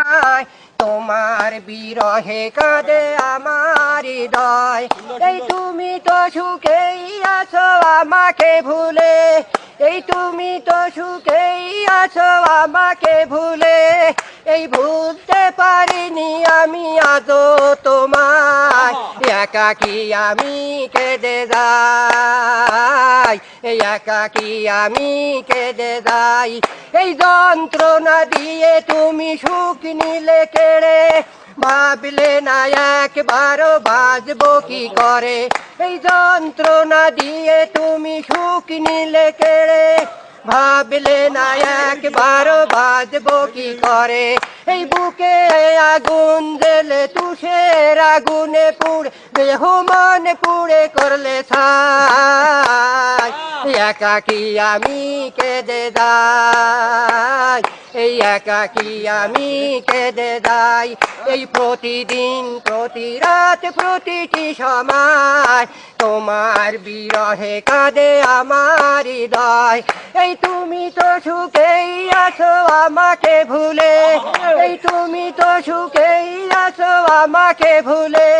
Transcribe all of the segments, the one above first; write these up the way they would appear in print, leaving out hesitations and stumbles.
সময় তোমার বিরহে কাঁদে আমার হৃদয় এই তুমি তো সুখেই আছো আমাকে ভুলে এই তুমি তো সুখেই আছো আমাকে ভুলে এই ভুলতে পারিনি আমি আজও তোমায় একাকী আমি কেঁদে যাই এই একাকী আমি কেঁদে যাই এই যন্ত্রণা দিয়ে তুমি সুখ নিলে কেড়ে ভাবলে না একবারও বাজবো কি করে এই যন্ত্রণা দিয়ে তুমি সুখ নিলে কেড়ে ভাবলে না একবারও বাজবো কি করে এই বুকে আগুন জ্বেলে তুষের আগুনে পুড়ে দেহ মন পুড়ে করলে ছাই একাকী আমি কেঁদে যাই এই একাকী আমি কেঁদে যাই এই প্রতিদিন প্রতি রাত প্রতিটি সময় তোমার বিরহে কাঁদে আমার হৃদয় এই তুমি তো সুখেই আছো আমাকে ভুলে এই তুমি তো সুখেই আছো আমাকে ভুলে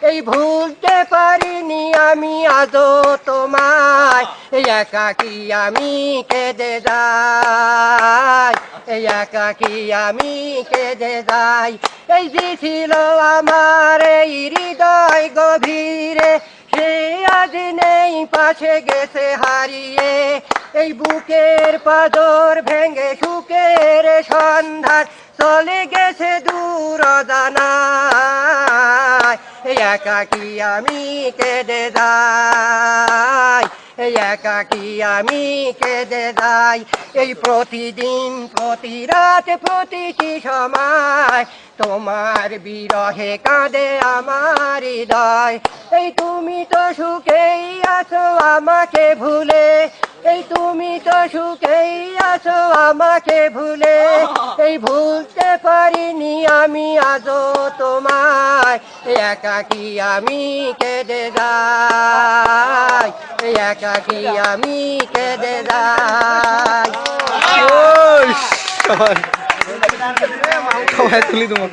এই ভুলতে পারিনি আমি আজও তোমায় এই একাকী আমি কেঁদে যাই এই একাকী আমি কেঁদে যাই এই যে ছিল আমার এই হৃদয় গভীরে সে আজ নেই পাশে গেছে হারিয়ে এই বুকের পাঁজর ভেঙে সুখের সন্ধান চলে গেছে দূর অজানায় এই একাকী আমি কেঁদে যাই এই একাকী আমি কেঁদে যাই এই প্রতিদিন প্রতি রাত প্রতিটি সময় তোমার বিরহে কাঁদে আমার হৃদয় এই তুমি তো সুখেই আছো আমাকে ভুলে এই তুমি তো সুখেই আছো আমাকে ভুলে এই ভুলতে পারিনি আমি আজও তোমায় একাকী আমি কেঁদে যাই একাকী আমি কেঁদে যাই সবাই তুলি তোমার